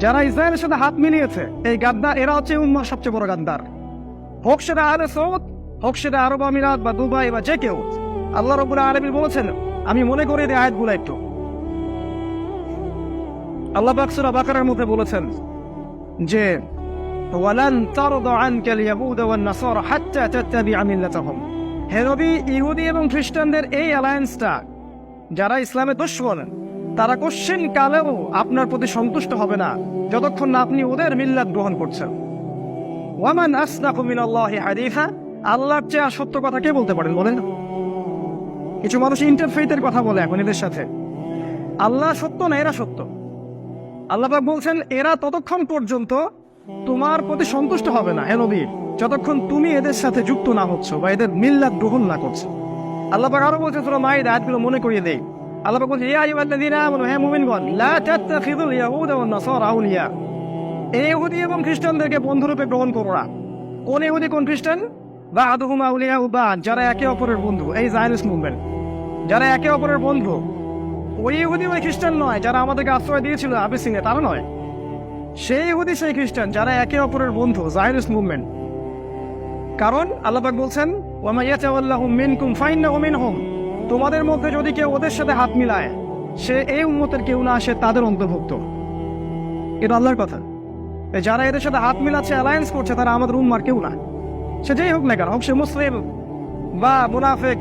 যারা ইসরায়েলের সাথে হাত মিলিয়েছে এই গাদ্দার, এরা হচ্ছে উম্মার সবচেয়ে বড় গাদ্দার। হোক সেটা আহলে সৌদ, হোক সেটা আরব আমিরাত বা দুবাই বা যে কেউ। আল্লাহ রাব্বুল আলামিন বলেছেন, আমি মনে করি এই আয়াতগুলো একটু। আল্লাহ পাক সূরা বাকারার মধ্যে বলেছেন যে ওয়ালান তারদা আনকাল ইয়াহুদ ওয়ান নাসারা হাত্তা তাত্তাবিআ মিল্লাতাহুম। হে নবী, ইহুদি এবং খ্রিস্টানদের এই অ্যালায়েন্সটা, যারা ইসলামের দুশমন, তারা কোশ্চেন কালেও আপনার প্রতি সন্তুষ্ট হবে না যতক্ষণ না আপনি ওদের মিল্লাত গ্রহণ করছেন। ওয়ামান আসদাকু মিনাল্লাহি হাদিসা, আল্লাহর চেয়ে আর সত্য কথা কে বলতে পারেন বলেন? কিছু মানুষ ইন্টারফেথের কথা বলে এখন এদের সাথে। আল্লাহ সত্য না, এরা সত্য। আল্লাহ পাক বলছেন এরা ততক্ষণ পর্যন্ত তোমার প্রতি সন্তুষ্ট হবে না হে নবী, যতক্ষণ তুমি এদের সাথে যুক্ত না হচ্ছ বা এদের মিল্লাত গ্রহণ না করছো। আল্লাহ পাক আরো বলছেন সূরা মাইদা, আয়াতগুলো মনে করিয়ে দেই। আল্লাহ পাক বলছেন ইয়া আইয়ুহাল্লাযীনা আমানু, হে মুমিনগণ, লা তাত্তাখিযুল ইয়াহুদা ওয়ান নাসারা আউলিয়া, এই ইহুদি এবং খ্রিস্টানদেরকে বন্ধুরূপে গ্রহণ করো না। কোন ইহুদি কোন খ্রিস্টান? বা'দুহুম আউলিয়াউ বা'দ, যারা একে অপরের বন্ধু। এই জায়নিস্ট মুভমেন্ট, যারা একে অপরের বন্ধু। ওই ইহুদি ওই খ্রিস্টান নয় যারা আমাদেরকে আশ্রয় দিয়েছিল আবিসিনে, তারা নয়। সেই ইহুদি সেই খ্রিস্টান যারা একে অপরের বন্ধু, জায়নিস্ট মুভমেন্ট। কারণ আল্লাহ পাক বলছেন ওয়া মা ইয়াতাওয়াল্লাহুম মিনকুম ফাইন্নাহু মিনহুম, তোমাদের মধ্যে যদি কেউ ওদের সাথে হাত মিলায়, সে এই উম্মতের কেউ না, সে তাদের অন্তর্ভুক্ত। এটা আল্লাহর কথা। যারা এদের সাথে হাত মিলাচ্ছে, অ্যালায়েন্স করছে, তারা আমাদের উম্মার কেউ না। সে যেই হোক না কেন, হোক সে মুসলিম বা মুনাফিক